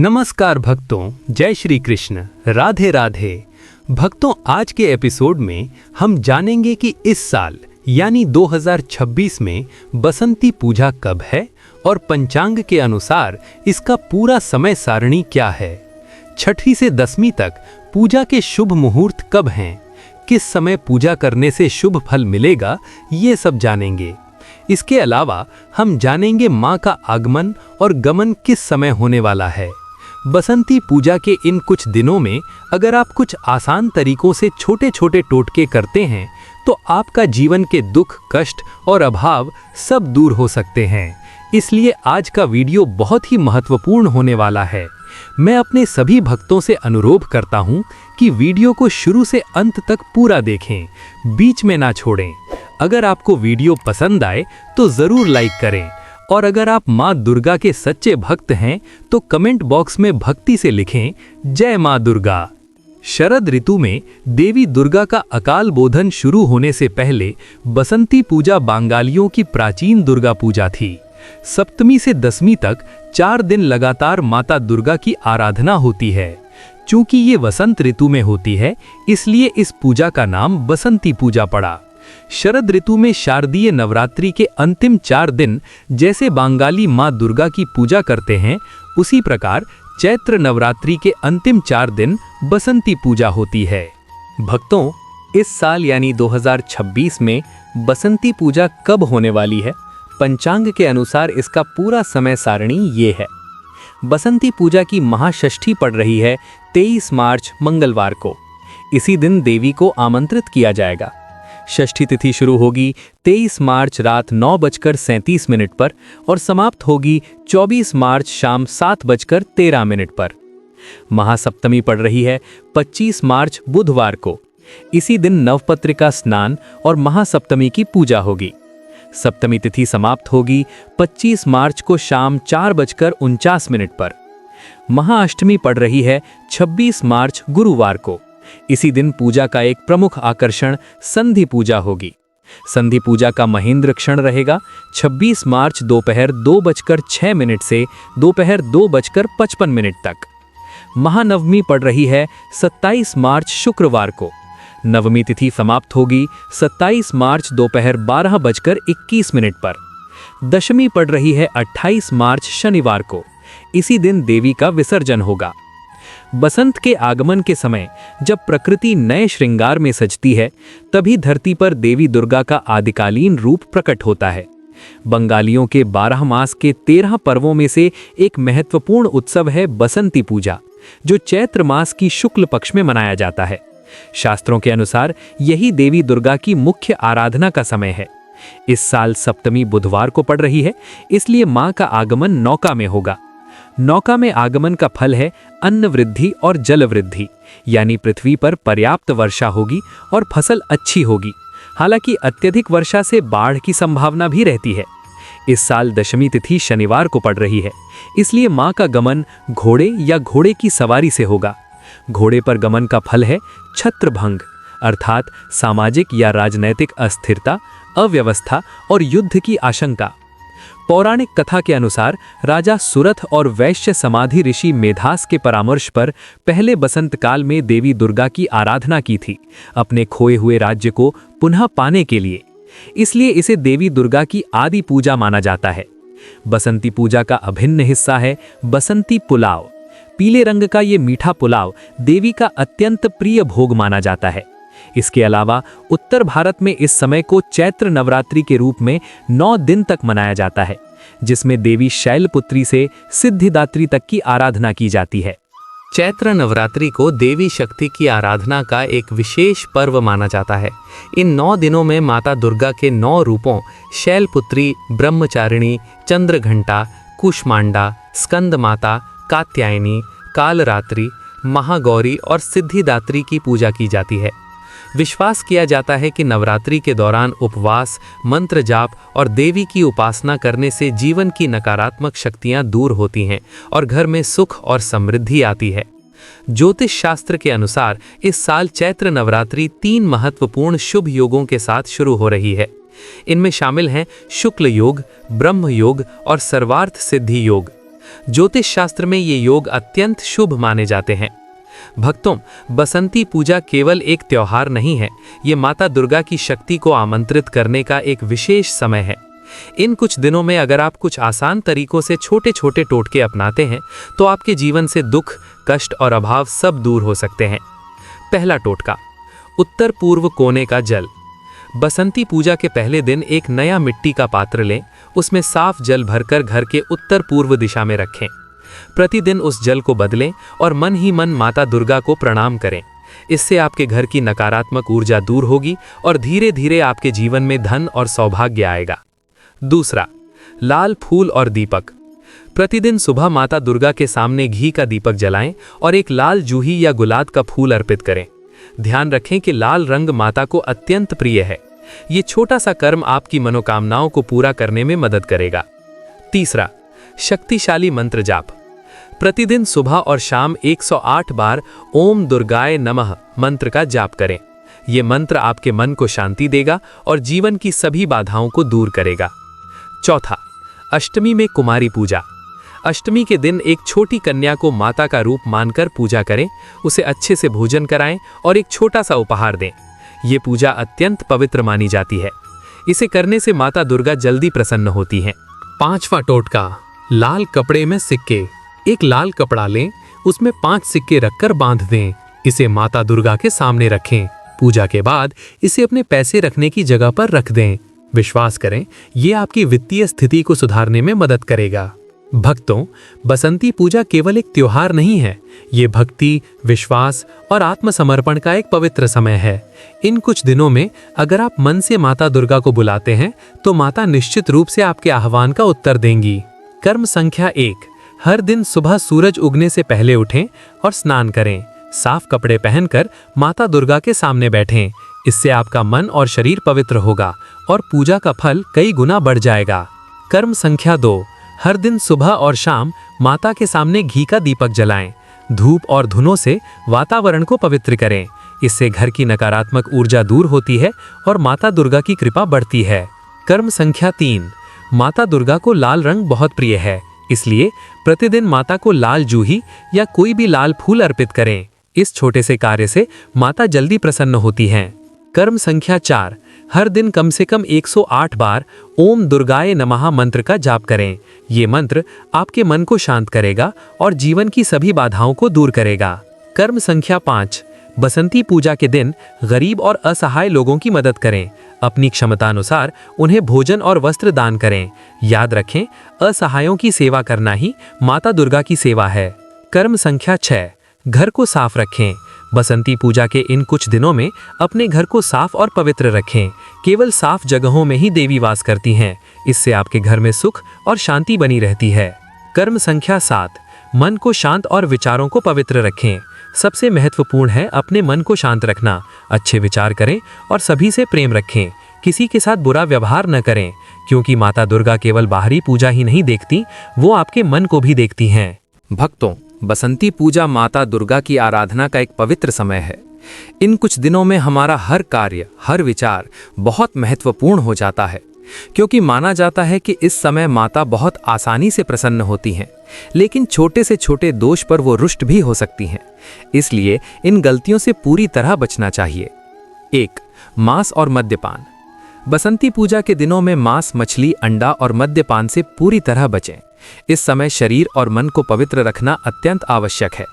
नमस्कार भक्तों, जय श्री कृष्ण, राधे राधे। भक्तों, आज के एपिसोड में हम जानेंगे कि इस साल यानी 2026 में बसंती पूजा कब है और पंचांग के अनुसार इसका पूरा समय सारणी क्या है। छठी से दसवीं तक पूजा के शुभ मुहूर्त कब हैं, किस समय पूजा करने से शुभ फल मिलेगा, ये सब जानेंगे। इसके अलावा हम जानेंगे माँ का आगमन और गमन किस समय होने वाला है। बसंती पूजा के इन कुछ दिनों में अगर आप कुछ आसान तरीकों से छोटे छोटे टोटके करते हैं तो आपका जीवन के दुख, कष्ट और अभाव सब दूर हो सकते हैं। इसलिए आज का वीडियो बहुत ही महत्वपूर्ण होने वाला है। मैं अपने सभी भक्तों से अनुरोध करता हूं कि वीडियो को शुरू से अंत तक पूरा देखें, बीच में ना छोड़ें। अगर आपको वीडियो पसंद आए तो जरूर लाइक करें और अगर आप माँ दुर्गा के सच्चे भक्त हैं तो कमेंट बॉक्स में भक्ति से लिखें, जय माँ दुर्गा। शरद ऋतु में देवी दुर्गा का अकाल बोधन शुरू होने से पहले बसंती पूजा बंगालियों की प्राचीन दुर्गा पूजा थी। सप्तमी से दसवीं तक 4 दिन लगातार माता दुर्गा की आराधना होती है। चूंकि ये वसंत ऋतु में होती है, इसलिए इस पूजा का नाम बसंती पूजा पड़ा। शरद ऋतु में शारदीय नवरात्रि के अंतिम 4 दिन जैसे बंगाली माँ दुर्गा की पूजा करते हैं, उसी प्रकार चैत्र नवरात्रि के अंतिम 4 दिन बसंती पूजा होती है। भक्तों, इस साल यानी 2026 में बसंती पूजा कब होने वाली है, पंचांग के अनुसार इसका पूरा समय सारणी ये है। बसंती पूजा की महाषष्ठी पड़ रही है 23 मार्च मंगलवार को। इसी दिन देवी को आमंत्रित किया जाएगा। षष्ठी तिथि शुरू होगी 23 मार्च रात 9:37 पर और समाप्त होगी 24 मार्च शाम 7:13 पर। महासप्तमी पड़ रही है 25 मार्च बुधवार को। इसी दिन नवपत्रिका स्नान और महासप्तमी की पूजा होगी। सप्तमी तिथि समाप्त होगी 25 मार्च को शाम 4:49 पर। महाअष्टमी पड़ रही है 26 मार्च गुरुवार को। इसी दिन पूजा का एक प्रमुख आकर्षण संधि पूजा होगी। संधि पूजा का महेंद्र क्षण रहेगा 26 मार्च दोपहर 2:06 से दोपहर 2:55 तक। महानवमी पड़ रही है 27 मार्च शुक्रवार को। नवमी तिथि समाप्त होगी 27 मार्च दोपहर 12:21 पर। दशमी पड़ रही है 28 मार्च शनिवार को। इसी दिन देवी का विसर्जन होगा। बसंत के आगमन के समय जब प्रकृति नए श्रृंगार में सजती है, तभी धरती पर देवी दुर्गा का आदिकालीन रूप प्रकट होता है। बंगालियों के 12 मास के 13 पर्वों में से एक महत्वपूर्ण उत्सव है बसंती पूजा, जो चैत्र मास की शुक्ल पक्ष में मनाया जाता है। शास्त्रों के अनुसार यही देवी दुर्गा की मुख्य आराधना का समय है। इस साल सप्तमी बुधवार को पड़ रही है, इसलिए मां का आगमन नौका में होगा। नौका में आगमन का फल है अन्न वृद्धि और जल वृद्धि, यानी पृथ्वी पर पर्याप्त वर्षा होगी और फसल अच्छी होगी। हालांकि अत्यधिक वर्षा से बाढ़ की संभावना भी रहती है। इस साल दशमी तिथि शनिवार को पड़ रही है, इसलिए मां का गमन घोड़े या घोड़े की सवारी से होगा। घोड़े पर गमन का फल है छत्रभंग, अर्थात सामाजिक या राजनैतिक अस्थिरता, अव्यवस्था और युद्ध की आशंका। पौराणिक कथा के अनुसार राजा सुरथ और वैश्य समाधि ऋषि मेधास के परामर्श पर पहले बसंत काल में देवी दुर्गा की आराधना की थी, अपने खोए हुए राज्य को पुनः पाने के लिए। इसलिए इसे देवी दुर्गा की आदि पूजा माना जाता है। बसंती पूजा का अभिन्न हिस्सा है बसंती पुलाव। पीले रंग का ये मीठा पुलाव देवी का अत्यंत प्रिय भोग माना जाता है। इसके अलावा उत्तर भारत में इस समय को चैत्र नवरात्रि के रूप में 9 दिन तक मनाया जाता है, जिसमें देवी शैलपुत्री से सिद्धिदात्री तक की आराधना की जाती है। चैत्र नवरात्रि को देवी शक्ति की आराधना का एक विशेष पर्व माना जाता है। इन 9 दिनों में माता दुर्गा के 9 रूपों शैलपुत्री, ब्रह्मचारिणी, चंद्रघंटा, कुष्मांडा, स्कंद माता, कात्यायनी, कालरात्रि, महागौरी और सिद्धिदात्री की पूजा की जाती है। विश्वास किया जाता है कि नवरात्रि के दौरान उपवास, मंत्र जाप और देवी की उपासना करने से जीवन की नकारात्मक शक्तियां दूर होती हैं और घर में सुख और समृद्धि आती है। ज्योतिष शास्त्र के अनुसार इस साल चैत्र नवरात्रि 3 महत्वपूर्ण शुभ योगों के साथ शुरू हो रही है। इनमें शामिल हैं शुक्ल योग, ब्रह्म योग और सर्वार्थ सिद्धि योग। ज्योतिष शास्त्र में ये योग अत्यंत शुभ माने जाते हैं। भक्तों, बसंती पूजा केवल एक त्योहार नहीं है, ये माता दुर्गा की शक्ति को आमंत्रित करने का एक विशेष समय है। इन कुछ दिनों में अगर आप कुछ आसान तरीकों से छोटे छोटे टोटके अपनाते हैं तो आपके जीवन से दुख, कष्ट और अभाव सब दूर हो सकते हैं। पहला टोटका, उत्तर पूर्व कोने का जल। बसंती पूजा के पहले दिन एक नया मिट्टी का पात्र लें, उसमें साफ जल भरकर घर के उत्तर पूर्व दिशा में रखें। प्रतिदिन उस जल को बदलें और मन ही मन माता दुर्गा को प्रणाम करें। इससे आपके घर की नकारात्मक ऊर्जा दूर होगी और धीरे धीरे आपके जीवन में धन और सौभाग्य आएगा। दूसरा, लाल फूल और दीपक। प्रतिदिन सुबह माता दुर्गा के सामने घी का दीपक जलाएं और एक लाल जूही या गुलाब का फूल अर्पित करें। ध्यान रखें कि लाल रंग माता को अत्यंत प्रिय है। ये छोटा सा कर्म आपकी मनोकामनाओं को पूरा करने में मदद करेगा। तीसरा, शक्तिशाली मंत्र जाप। प्रतिदिन सुबह और शाम 108 बार ओम दुर्गाय नमः मंत्र का जाप करें। ये मंत्र आपके मन को शांति देगा और जीवन की सभी बाधाओं को दूर करेगा। चौथा, अष्टमी में कुमारी पूजा। अष्टमी के दिन एक छोटी कन्या को माता का रूप मानकर पूजा करें, उसे अच्छे से भोजन कराएं और एक छोटा सा उपहार दें। ये पूजा अत्यंत पवित्र मानी जाती है। इसे करने से माता दुर्गा जल्दी प्रसन्न होती हैं। पांचवा टोटका, लाल कपड़े में सिक्के। एक लाल कपड़ा लें, उसमें 5 सिक्के रखकर बांध दें। इसे माता दुर्गा के सामने रखें। पूजा के बाद इसे अपने पैसे रखने की जगह पर रख दें। विश्वास करें, ये आपकी वित्तीय स्थिति को सुधारने में मदद करेगा। भक्तों, बसंती पूजा केवल एक त्योहार नहीं है, ये भक्ति, विश्वास और आत्मसमर्पण का एक पवित्र समय है। इन कुछ दिनों में अगर आप मन से माता दुर्गा को बुलाते हैं तो माता निश्चित रूप से आपके आह्वान का उत्तर देंगी। कर्म संख्या 1, हर दिन सुबह सूरज उगने से पहले उठें और स्नान करें। साफ कपड़े पहनकर माता दुर्गा के सामने बैठें। इससे आपका मन और शरीर पवित्र होगा और पूजा का फल कई गुना बढ़ जाएगा। कर्म संख्या 2, हर दिन सुबह और शाम माता के सामने घी का दीपक जलाएं। धूप और धुनों से वातावरण को पवित्र करें। इससे घर की नकारात्मक ऊर्जा दूर होती है और माता दुर्गा की कृपा बढ़ती है। कर्म संख्या 3, माता दुर्गा को लाल रंग बहुत प्रिय है, इसलिए प्रतिदिन माता को लाल जूही या कोई भी लाल फूल अर्पित करें। इस छोटे से कार्य से माता जल्दी प्रसन्न होती हैं। कर्म संख्या 4, हर दिन कम से कम 108 बार ओम दुर्गाय नमः मंत्र का जाप करें। ये मंत्र आपके मन को शांत करेगा और जीवन की सभी बाधाओं को दूर करेगा। कर्म संख्या 5, बसंती पूजा के दिन गरीब और असहाय लोगों की मदद करें। अपनी क्षमता अनुसार उन्हें भोजन और वस्त्र दान करें। याद रखें, असहायों की सेवा करना ही माता दुर्गा की सेवा है। कर्म संख्या 6, घर को साफ रखें। बसंती पूजा के इन कुछ दिनों में अपने घर को साफ और पवित्र रखें। केवल साफ जगहों में ही देवी वास करती हैं। इससे आपके घर में सुख और शांति बनी रहती है। कर्म संख्या 7, मन को शांत और विचारों को पवित्र रखें। सबसे महत्वपूर्ण है अपने मन को शांत रखना। अच्छे विचार करें और सभी से प्रेम रखें। किसी के साथ बुरा व्यवहार न करें, क्योंकि माता दुर्गा केवल बाहरी पूजा ही नहीं देखती, वो आपके मन को भी देखती हैं। भक्तों, बसंती पूजा माता दुर्गा की आराधना का एक पवित्र समय है। इन कुछ दिनों में हमारा हर कार्य, हर विचार बहुत महत्वपूर्ण हो जाता है, क्योंकि माना जाता है कि इस समय माता बहुत आसानी से प्रसन्न होती हैं, लेकिन छोटे से छोटे दोष पर वो रुष्ट भी हो सकती हैं। इसलिए इन गलतियों से पूरी तरह बचना चाहिए। 1, मांस और मद्यपान। बसंती पूजा के दिनों में मांस, मछली, अंडा और मद्यपान से पूरी तरह बचें। इस समय शरीर और मन को पवित्र रखना अत्यंत आवश्यक है।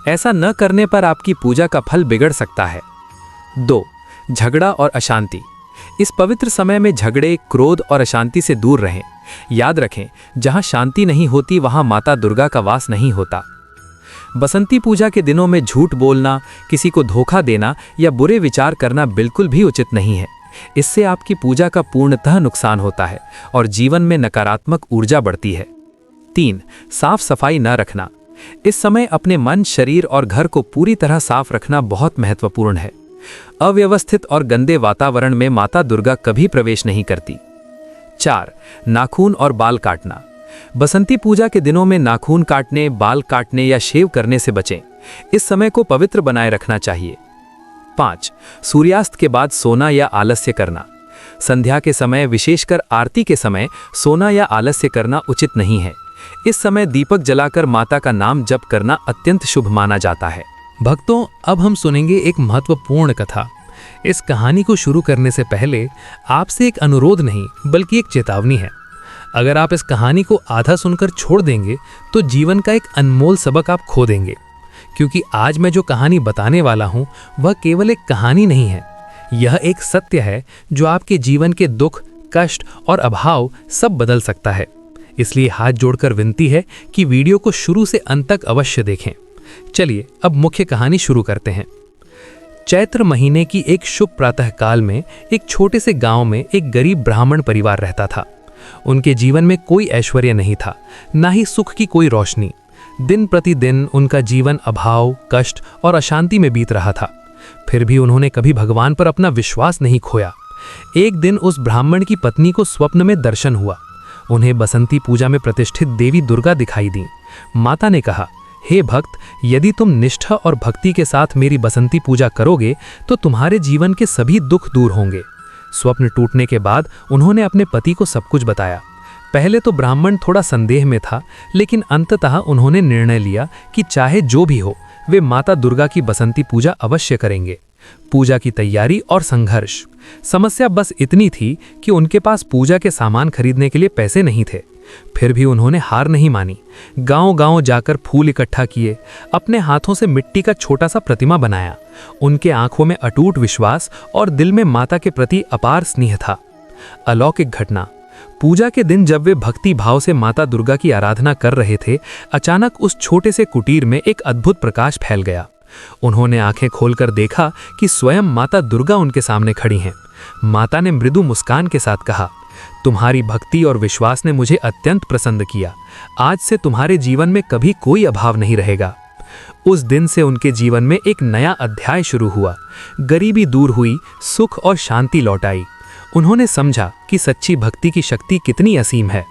ऐसा न करने पर आपकी पूजा का फल बिगड़ सकता है। 2, झगड़ा और अशांति। इस पवित्र समय में झगड़े, क्रोध और अशांति से दूर रहें। याद रखें, जहां शांति नहीं होती वहां माता दुर्गा का वास नहीं होता। बसंती पूजा के दिनों में झूठ बोलना, किसी को धोखा देना या बुरे विचार करना बिल्कुल भी उचित नहीं है। इससे आपकी पूजा का पूर्णतः नुकसान होता है और जीवन में नकारात्मक ऊर्जा बढ़ती है। 3, साफ सफाई न रखना। इस समय अपने मन, शरीर और घर को पूरी तरह साफ रखना बहुत महत्वपूर्ण है। अव्यवस्थित और गंदे वातावरण में माता दुर्गा कभी प्रवेश नहीं करती। 4, नाखून और बाल काटना। बसंती पूजा के दिनों में नाखून काटने, बाल काटने या शेव करने से बचें। इस समय को पवित्र बनाए रखना चाहिए। 5, सूर्यास्त के बाद सोना या आलस्य करना। संध्या के समय, विशेषकर आरती के समय सोना या आलस्य करना उचित नहीं है। इस समय दीपक जलाकर माता का नाम जप करना अत्यंत शुभ माना जाता है। भक्तों, अब हम सुनेंगे एक महत्वपूर्ण कथा। इस कहानी को शुरू करने से पहले आपसे एक अनुरोध नहीं बल्कि एक चेतावनी है। अगर आप इस कहानी को आधा सुनकर छोड़ देंगे तो जीवन का एक अनमोल सबक आप खो देंगे, क्योंकि आज मैं जो कहानी बताने वाला हूं वह केवल एक कहानी नहीं है। यह एक सत्य है जो आपके जीवन के दुख, कष्ट और अभाव सब बदल सकता है। इसलिए हाथ जोड़कर विनती है कि वीडियो को शुरू से अंत तक अवश्य देखें। चलिए अब मुख्य कहानी शुरू करते हैं। चैत्र महीने की एक शुभ प्रातःकाल में एक छोटे से गांव में एक गरीब ब्राह्मण परिवार रहता था। उनके जीवन में कोई ऐश्वर्य नहीं था, ना ही सुख की कोई रोशनी। दिन प्रतिदिन उनका जीवन अभाव, कष्ट और अशांति में बीत रहा था। फिर भी उन्होंने कभी भगवान पर अपना विश्वास नहीं खोया। एक दिन उस ब्राह्मण की पत्नी को स्वप्न में दर्शन हुआ। उन्हें बसंती पूजा में प्रतिष्ठित देवी दुर्गा दिखाई दी। माता ने कहा, हे भक्त, यदि तुम निष्ठा और भक्ति के साथ मेरी बसंती पूजा करोगे तो तुम्हारे जीवन के सभी दुख दूर होंगे। स्वप्न टूटने के बाद उन्होंने अपने पति को सब कुछ बताया। पहले तो ब्राह्मण थोड़ा संदेह में था, लेकिन अंततः उन्होंने निर्णय लिया कि चाहे जो भी हो वे माता दुर्गा की बसंती पूजा अवश्य करेंगे। पूजा की तैयारी और संघर्ष। समस्या बस इतनी थी कि उनके पास पूजा के सामान खरीदने के लिए पैसे नहीं थे। फिर भी उन्होंने हार नहीं मानी। गांव-गांव जाकर फूल इकट्ठा किए, अपने हाथों से मिट्टी का छोटा सा प्रतिमा बनाया। उनके आंखों में अटूट विश्वास और दिल में माता के प्रति अपार स्नेह था। अलौकिक घटना। पूजा के दिन जब वे भक्ति भाव से माता दुर्गा की आराधना कर रहे थे, अचानक उस छोटे से कुटीर में एक अद्भुत प्रकाश फैल गया। उन्होंने आंखें खोलकर देखा कि स्वयं माता दुर्गा उनके सामने खड़ी हैं। माता ने मृदु मुस्कान के साथ कहा, तुम्हारी भक्ति और विश्वास ने मुझे अत्यंत प्रसन्न किया। आज से तुम्हारे जीवन में कभी कोई अभाव नहीं रहेगा। उस दिन से उनके जीवन में एक नया अध्याय शुरू हुआ। गरीबी दूर हुई, सुख और शांति लौट आई। उन्होंने समझा कि सच्ची भक्ति की शक्ति कितनी असीम है।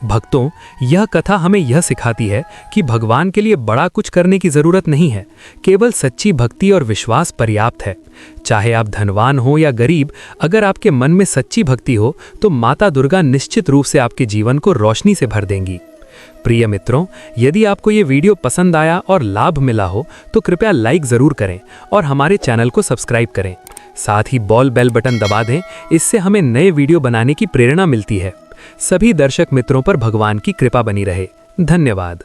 भक्तों, यह कथा हमें यह सिखाती है कि भगवान के लिए बड़ा कुछ करने की जरूरत नहीं है, केवल सच्ची भक्ति और विश्वास पर्याप्त है। चाहे आप धनवान हो या गरीब, अगर आपके मन में सच्ची भक्ति हो तो माता दुर्गा निश्चित रूप से आपके जीवन को रोशनी से भर देंगी। प्रिय मित्रों, यदि आपको ये वीडियो पसंद आया और लाभ मिला हो तो कृपया लाइक जरूर करें और हमारे चैनल को सब्सक्राइब करें। साथ ही बेल बटन दबा दें, इससे हमें नए वीडियो बनाने की प्रेरणा मिलती है। सभी दर्शक मित्रों पर भगवान की कृपा बनी रहे। धन्यवाद।